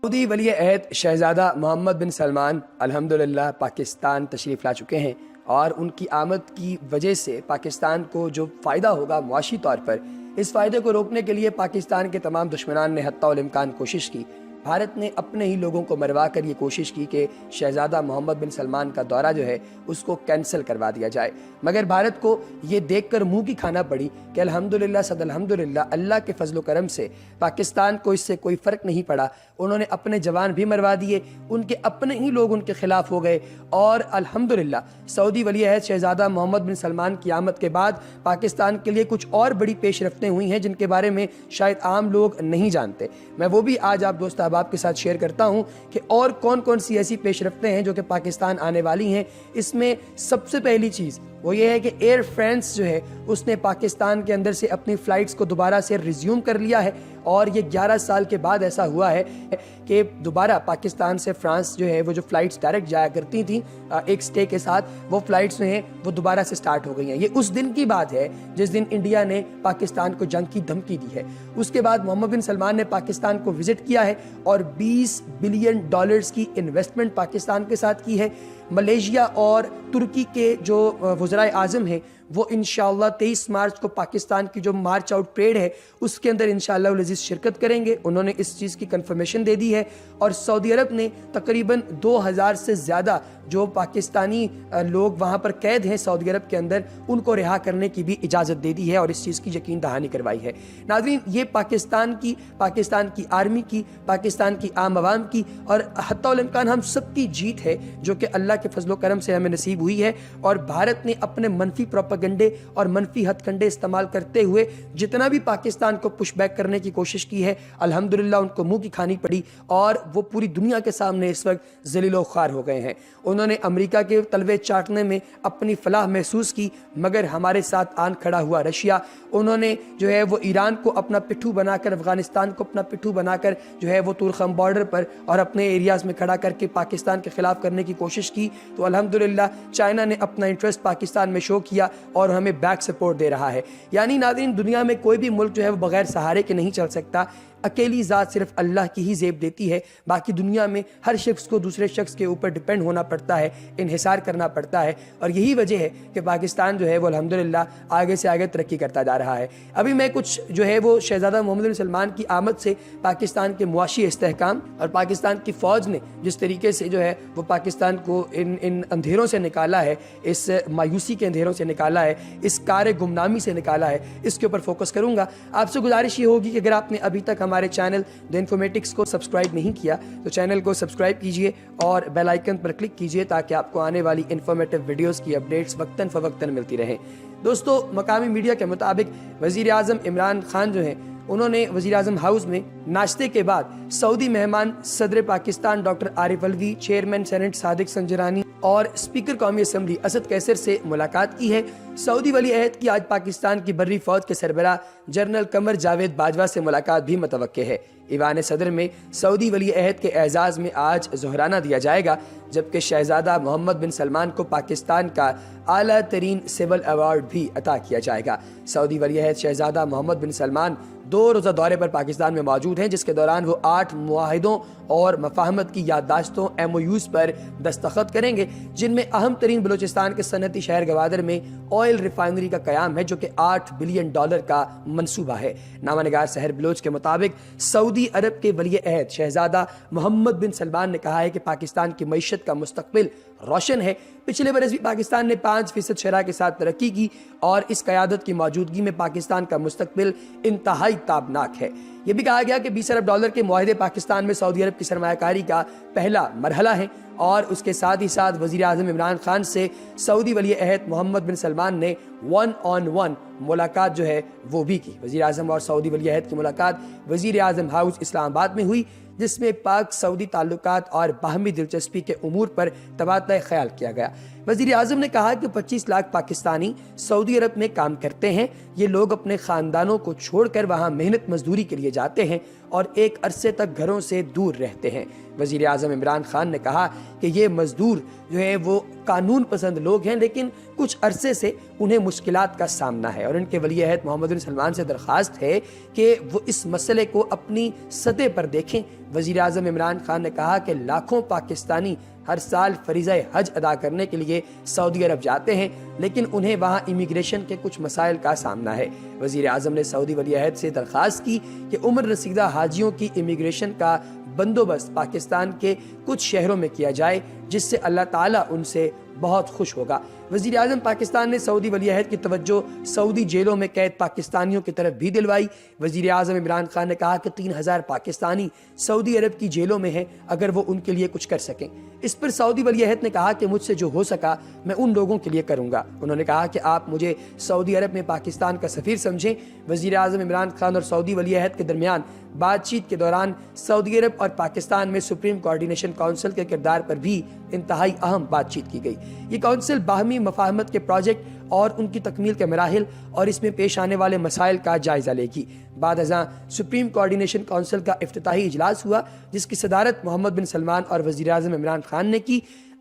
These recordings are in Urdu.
سعودی ولی عہد شہزادہ محمد بن سلمان الحمدللہ پاکستان تشریف لا چکے ہیں، اور ان کی آمد کی وجہ سے پاکستان کو جو فائدہ ہوگا معاشی طور پر، اس فائدے کو روکنے کے لیے پاکستان کے تمام دشمنان نے حتی الامکان کوشش کی۔ بھارت نے اپنے ہی لوگوں کو مروا کر یہ کوشش کی کہ شہزادہ محمد بن سلمان کا دورہ جو ہے اس کو کینسل کروا دیا جائے، مگر بھارت کو یہ دیکھ کر منہ کی کھانا پڑی کہ الحمدللہ صد الحمدللہ اللہ کے فضل و کرم سے پاکستان کو اس سے کوئی فرق نہیں پڑا۔ انہوں نے اپنے جوان بھی مروا دیے، ان کے اپنے ہی لوگ ان کے خلاف ہو گئے، اور الحمدللہ سعودی ولی عہد شہزادہ محمد بن سلمان کی آمد کے بعد پاکستان کے لیے کچھ اور بڑی پیش رفتیں ہوئی ہیں جن کے بارے میں شاید عام لوگ نہیں جانتے۔ میں وہ بھی آج آپ دوست احباب کے ساتھ شیئر کرتا ہوں کہ اور کون کون سی ایسی پیش رفتیں ہیں جو کہ پاکستان آنے والی ہیں۔ اس میں سب سے پہلی چیز وہ یہ ہے کہ ایئر فرانس جو ہے اس نے پاکستان کے اندر سے اپنی فلائٹس کو دوبارہ سے ریزیوم کر لیا ہے، اور یہ 11 سال کے بعد ایسا ہوا ہے کہ دوبارہ پاکستان سے فرانس جو ہے وہ جو فلائٹس ڈائریکٹ جایا کرتی تھیں ایک سٹے کے ساتھ، وہ فلائٹس ہیں وہ دوبارہ سے سٹارٹ ہو گئی ہیں۔ یہ اس دن کی بات ہے جس دن انڈیا نے پاکستان کو جنگ کی دھمکی دی ہے۔ اس کے بعد محمد بن سلمان نے پاکستان کو وزٹ کیا ہے اور $20 بلین کی انویسٹمنٹ پاکستان کے ساتھ کی ہے۔ ملیشیا اور ترکی کے جو وزرائے اعظم ہیں وہ انشاءاللہ 23 مارچ کو پاکستان کی جو مارچ آؤٹ پریڈ ہے اس کے اندر انشاءاللہ العزیز شرکت کریں گے۔ انہوں نے اس چیز کی کنفرمیشن دے دی ہے، اور سعودی عرب نے تقریباً 2000 سے زیادہ جو پاکستانی لوگ وہاں پر قید ہیں سعودی عرب کے اندر، ان کو رہا کرنے کی بھی اجازت دے دی ہے، اور اس چیز کی یقین دہانی کروائی ہے۔ ناظرین، یہ پاکستان کی آرمی کی، پاکستان کی عام عوام کی، اور حتی الامکان ہم سب کی جیت ہے جو کہ اللہ کے فضل و کرم سے ہمیں نصیب ہوئی ہے۔ اور بھارت نے اپنے منفی پروپیگنڈے اور منفی ہتھ کنڈے استعمال کرتے ہوئے جتنا بھی پاکستان کو پش بیک کرنے کی کوشش کی ہے، الحمدللہ ان کو منہ کی کھانی پڑی، اور وہ پوری دنیا کے سامنے اس وقت ذلیل و خوار ہو گئے ہیں۔ انہوں نے امریکہ کے تلوے چاٹنے میں اپنی فلاح محسوس کی، مگر ہمارے ساتھ آن کھڑا ہوا رشیا۔ انہوں نے جو ہے وہ ایران کو اپنا پٹھو بنا کر، افغانستان کو اپنا پٹھو بنا کر جو ہے وہ طورخم بارڈر پر اور اپنے ایریاز میں کھڑا کر کے پاکستان کے خلاف کرنے کی کوشش کی، تو الحمدللہ چائنا نے اپنا انٹرسٹ پاکستان میں شو کیا اور ہمیں بیک سپورٹ دے رہا ہے۔ یعنی ناظرین، دنیا میں کوئی بھی ملک جو ہے وہ بغیر سہارے کے نہیں چل سکتا۔ اکیلی ذات صرف اللہ کی ہی زیب دیتی ہے، باقی دنیا میں ہر شخص کو دوسرے شخص کے اوپر ڈیپینڈ ہونا پڑتا ہے، انحصار کرنا پڑتا ہے، اور یہی وجہ ہے کہ پاکستان جو ہے وہ الحمدللہ آگے سے آگے ترقی کرتا جا رہا ہے۔ ابھی میں کچھ جو ہے وہ شہزادہ محمد بن سلمان کی آمد سے پاکستان کے معاشی استحکام اور پاکستان کی فوج نے جس طریقے سے جو ہے وہ پاکستان کو ان اندھیروں سے نکالا ہے، اس مایوسی کے اندھیروں سے نکالا ہے، اس کار گمنامی سے نکالا ہے، اس کے اوپر فوکس کروں گا۔ آپ سے گزارش یہ ہوگی کہ اگر آپ نے ابھی تک ہمارے چینل دی انفارمیٹکس کو سبسکرائب نہیں کیا تو چینل کو سبسکرائب کیجئے اور بیل آئیکن پر کلک کیجئے تاکہ آپ کو آنے والی انفارمیٹو ویڈیوز کی اپڈیٹس وقتاً فوقتاً ملتی رہیں۔ دوستو، مقامی میڈیا کے مطابق وزیر اعظم عمران خان جو ہیں انہوں نے وزیر اعظم ہاؤس میں ناشتے کے بعد سعودی مہمان صدر Pakistan doctor Arif Alvi, chairman senate Sadiq Sanjrani اور اسپیکر قومی اسمبلی اسد قیصر سے ملاقات کی ہے۔ سعودی ولی عہد کی آج پاکستان کی بری فوج کے سربراہ جنرل قمر جاوید باجوہ سے ملاقات بھی متوقع ہے۔ ایوان صدر میں سعودی ولی عہد کے اعزاز میں آج ظہرانہ دیا جائے گا، جبکہ شہزادہ محمد بن سلمان کو پاکستان کا اعلیٰ ترین سول ایوارڈ بھی عطا کیا جائے گا۔ سعودی ولی عہد شہزادہ محمد بن سلمان 2 روزہ دورے پر پاکستان میں موجود ہیں، جس کے دوران وہ 8 معاہدوں اور مفاہمت کی یادداشتوں MOUs پر دستخط کریں گے، جن میں اہم ترین بلوچستان کے صنعتی شہر گوادر میں آئل ریفائنری کا قیام ہے، جو کہ $8 بلین کا منصوبہ ہے۔ نامہ نگار سحر بلوچ کے مطابق سعودی عرب کے ولی عہد شہزادہ محمد بن سلمان نے کہا ہے کہ پاکستان کی معیشت کا مستقبل روشن ہے۔ پچھلے برس بھی پاکستان نے 5% شرح کے ساتھ ترقی کی، اور اس قیادت کی موجودگی میں پاکستان کا مستقبل انتہائی تابناک ہے۔ یہ بھی کہا گیا کہ $20 ارب کے معاہدے پاکستان میں سعودی عرب کی سرمایہ کاری کا پہلا مرحلہ ہے، اور اس کے ساتھ ہی ساتھ وزیر اعظم عمران خان سے سعودی ولی عہد محمد بن سلمان نے 1-on-1 ملاقات جو ہے وہ بھی کی۔ وزیر اعظم اور سعودی ولی عہد کی ملاقات وزیر اعظم ہاؤس اسلام آباد میں ہوئی، جس میں پاک سعودی تعلقات اور باہمی دلچسپی کے امور پر تبادلہ خیال کیا گیا۔ وزیر اعظم نے کہا کہ 25 لاکھ پاکستانی سعودی عرب میں کام کرتے ہیں. یہ لوگ اپنے خاندانوں کو چھوڑ کر وہاں محنت مزدوری کے لیے جاتے ہیں اور ایک عرصے تک گھروں سے دور رہتے ہیں. وزیر اعظم عمران خان نے کہا کہ یہ مزدور جو ہیں وہ قانون پسند لوگ ہیں، لیکن کچھ عرصے سے انہیں مشکلات کا سامنا ہے اور ان کے ولی عہد محمد بن سلمان سے درخواست ہے کہ وہ اس مسئلے کو اپنی سطح پر دیکھیں. وزیر اعظم عمران خان نے کہا کہ لاکھوں پاکستانی ہر سال فریضہ حج ادا کرنے کے لیے سعودی عرب جاتے ہیں، لیکن انہیں وہاں امیگریشن کے کچھ مسائل کا سامنا ہے. وزیر اعظم نے سعودی ولی عہد سے درخواست کی کہ عمر رسیدہ حاجیوں کی امیگریشن کا بندوبست پاکستان کے کچھ شہروں میں کیا جائے، جس سے اللہ تعالیٰ ان سے بہت خوش ہوگا. وزیر اعظم پاکستان نے سعودی ولی عہد کی توجہ سعودی جیلوں میں قید پاکستانیوں کی طرف بھی دلوائی. وزیر اعظم عمران خان نے کہا کہ 3000 پاکستانی سعودی عرب کی جیلوں میں ہیں، اگر وہ ان کے لیے کچھ کر سکیں. اس پر سعودی ولی عہد نے کہا کہ مجھ سے جو ہو سکا میں ان لوگوں کے لیے کروں گا. انہوں نے کہا کہ آپ مجھے سعودی عرب میں پاکستان کا سفیر سمجھیں. وزیر اعظم عمران خان اور سعودی ولی عہد کے درمیان بات چیت کے دوران سعودی عرب اور پاکستان میں سپریم کوارڈینیشن کونسل کے کردار پر بھی انتہائی اہم بات چیت کی گئی. یہ کونسل باہمی مفاہمت کے پروجیکٹ اور ان کی تکمیل کے مراحل اور اس میں پیش آنے والے مسائل کا جائزہ لے گی. بعد ازاں سپریم کوارڈینیشن کونسل کا افتتاحی اجلاس ہوا، جس کی صدارت محمد بن سلمان اور وزیر اعظم عمران خان نے کی.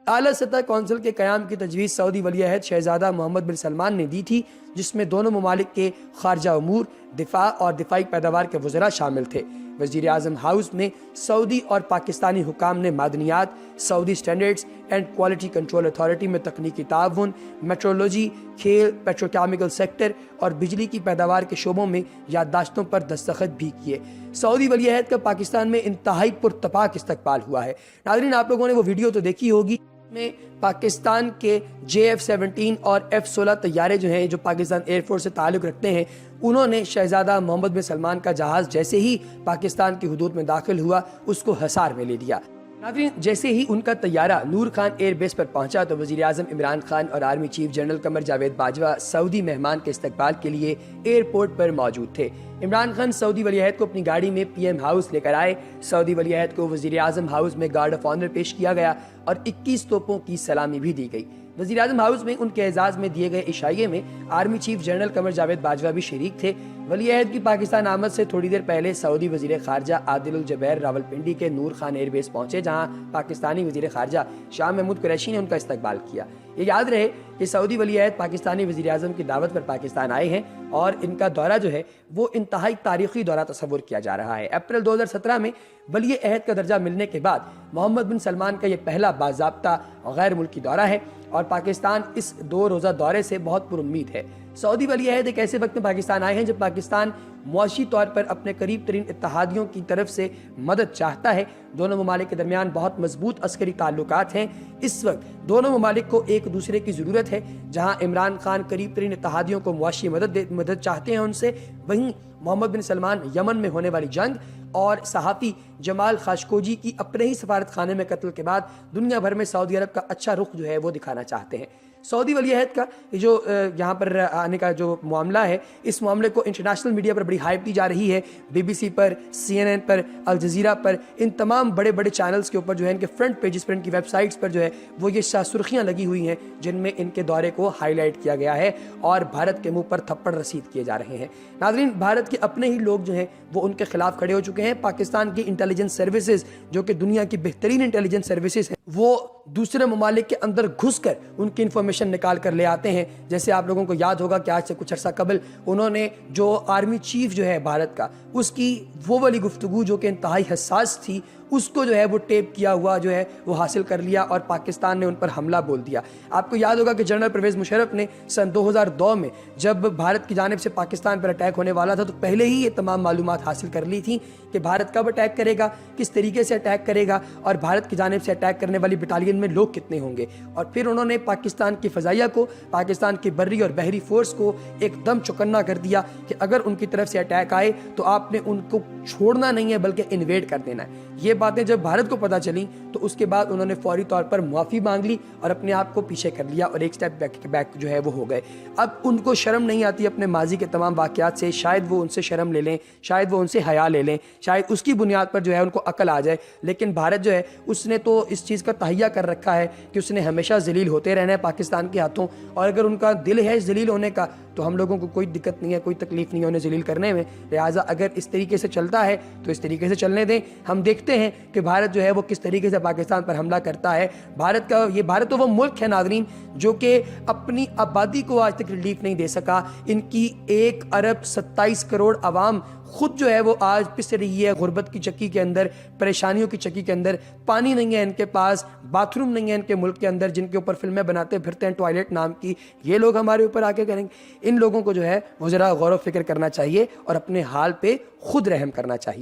اعلیٰ سطح کونسل کے قیام کی تجویز سعودی ولی عہد شہزادہ محمد بن سلمان نے دی تھی، جس میں دونوں ممالک کے خارجہ امور، دفاع اور دفاعی پیداوار کے وزراء شامل تھے. وزیر اعظم ہاؤس میں سعودی اور پاکستانی حکام نے معدنیات، Saudi standards and quality control authority میں تکنیکی تعاون، میٹرولوجی، کھیل، پیٹروکیمیکل سیکٹر اور بجلی کی پیداوار کے شعبوں میں یادداشتوں پر دستخط بھی کیے. سعودی ولی عہد کا پاکستان میں انتہائی پرتپاک استقبال ہوا ہے. ناظرین، آپ لوگوں نے وہ ویڈیو تو دیکھی ہوگی میں پاکستان کے JF-17 اور F-16 طیارے جو ہیں جو پاکستان ایئر فورس سے تعلق رکھتے ہیں، انہوں نے شہزادہ محمد بن سلمان کا جہاز جیسے ہی پاکستان کی حدود میں داخل ہوا اس کو حصار میں لے لیا. ناظرین، جیسے ہی ان کا طیارہ نور خان ایئر بیس پر پہنچا تو وزیر اعظم عمران خان اور army chief general Qamar Javed Bajwa Saudi مہمان کے استقبال کے لیے ایئرپورٹ پر موجود تھے. عمران خان سعودی ولی عہد کو اپنی گاڑی میں PM ہاؤس لے کر آئے. سعودی ولی عہد کو وزیر اعظم ہاؤس میں گارڈ آف آنر پیش کیا گیا اور 21 توپوں کی سلامی بھی دی گئی. وزیر اعظم ہاؤس میں ان کے اعزاز میں دیے گئے عشائیے میں army chief general Qamar Javed Bajwa بھی شریک تھے. ولی عہد کی پاکستان آمد سے تھوڑی دیر پہلے سعودی وزیر خارجہ عادل الجبیر راولپنڈی کے نور خان ایئر بیس پہنچے، جہاں پاکستانی وزیر خارجہ شاہ محمود قریشی نے ان کا استقبال کیا. یہ یاد رہے کہ سعودی ولی عہد پاکستانی وزیر اعظم کی دعوت پر پاکستان آئے ہیں اور ان کا دورہ جو ہے وہ انتہائی تاریخی دورہ تصور کیا جا رہا ہے. اپریل 2017 میں ولی عہد کا درجہ ملنے کے بعد محمد بن سلمان کا یہ پہلا باضابطہ غیر ملکی دورہ ہے اور پاکستان اس 2 روزہ دورے سے بہت پر امید ہے. سعودی ولی عہد ایک ایسے وقت میں پاکستان آئے ہیں جب پاکستان معاشی طور پر اپنے قریب ترین اتحادیوں کی طرف سے مدد چاہتا ہے. دونوں ممالک کے درمیان بہت مضبوط عسکری تعلقات ہیں. اس وقت دونوں ممالک کو ایک دوسرے کی ضرورت ہے. جہاں عمران خان قریب ترین اتحادیوں کو معاشی مدد چاہتے ہیں ان سے، وہیں محمد بن سلمان یمن میں ہونے والی جنگ اور صحافی جمال خاشقجی کی اپنے ہی سفارت خانے میں قتل کے بعد دنیا بھر میں سعودی عرب کا اچھا رخ جو ہے وہ دکھانا چاہتے ہیں. سعودی ولی عہد کا جو یہاں پر آنے کا جو معاملہ ہے، اس معاملے کو انٹرنیشنل میڈیا پر بڑی ہائپ دی جا رہی ہے. BBC پر، CNN پر، الجزیرہ پر، ان تمام بڑے بڑے چینلز کے اوپر جو ہے ان کے فرنٹ پیجز پر، ان کی ویب سائٹس پر جو ہے وہ یہ سرخیاں لگی ہوئی ہیں جن میں ان کے دورے کو ہائی لائٹ کیا گیا ہے اور بھارت کے منہ پر تھپڑ رسید کیے جا رہے ہیں. ناظرین، بھارت کے اپنے ہی لوگ جو ہیں وہ ان کے خلاف کھڑے ہو چکے ہیں. پاکستان کی انٹیلیجنس سروسز جو کہ دنیا کی بہترین انٹیلیجنس سروسز ہیں، وہ دوسرے ممالک کے اندر گھس کر ان کی انفارمیشن نکال کر لے آتے ہیں. جیسے آپ لوگوں کو یاد ہوگا کہ آج سے کچھ عرصہ قبل انہوں نے جو آرمی چیف جو ہے بھارت کا، اس کی وہ والی گفتگو جو کہ انتہائی حساس تھی، اس کو جو ہے وہ ٹیپ کیا ہوا جو ہے وہ حاصل کر لیا اور پاکستان نے ان پر حملہ بول دیا. آپ کو یاد ہوگا کہ جنرل پرویز مشرف نے سن 2002 میں جب بھارت کی جانب سے پاکستان پر اٹیک ہونے والا تھا تو پہلے ہی یہ تمام معلومات حاصل کر لی تھی کہ بھارت کب اٹیک کرے گا، کس طریقے سے اٹیک کرے گا اور بھارت کی جانب سے اٹیک کرنے والی بٹالین میں لوگ کتنے ہوں گے. اور پھر انہوں نے پاکستان کی فضائیہ کو، پاکستان کی بری اور بحری فورس کو ایک دم چوکنا کر دیا کہ اگر ان کی طرف سے اٹیک آئے تو آپ نے ان کو چھوڑنا نہیں ہے بلکہ انویڈ کر دینا ہے. یہ باتیں جب بھارت کو پتہ چلیں تو اس کے بعد انہوں نے فوری طور پر معافی مانگ لی اور اپنے آپ کو پیچھے کر لیا اور ایک سٹیپ بیک جو ہے وہ ہو گئے. اب ان کو شرم نہیں آتی اپنے ماضی کے تمام واقعات سے. شاید وہ ان سے شرم لے لیں, شاید وہ ان سے حیا لے لیں, شاید اس کی بنیاد پر جو ہے ان کو عقل آ جائے. لیکن بھارت جو ہے اس نے تو اس چیز کا تہیہ کر رکھا ہے کہ اس نے ہمیشہ ذلیل ہوتے رہنا ہے پاکستان کے ہاتھوں, اور اگر ان کا دل ہے ذلیل ہونے کا تو ہم لوگوں کو کوئی دقت نہیں ہے, کوئی تکلیف نہیں ہے انہیں ذلیل کرنے میں. لہٰذا اگر اس طریقے سے چلتا ہے تو اس طریقے سے چلنے دیں. ہم دیکھتے ہیں کہ بھارت جو ہے وہ کس طریقے سے پاکستان پر حملہ کرتا ہے. بھارت تو وہ ملک ہے ناظرین جو کہ اپنی آبادی کو آج تک ریلیف نہیں دے سکا. ان کی 1 ارب 27 کروڑ عوام خود جو ہے وہ آج پس رہی ہے غربت کی چکی کے اندر, پریشانیوں کی چکی کے اندر. پانی نہیں ہے ان کے پاس, باتھ روم نہیں ہے ان کے ملک کے اندر, جن کے اوپر فلمیں بناتے پھرتے ہیں ٹوائلٹ نام کی. یہ لوگ ہمارے اوپر آ کے کریں گے. ان لوگوں کو جو ہے وہ ذرا غور و فکر کرنا چاہیے اور اپنے حال پہ خود رحم کرنا چاہیے.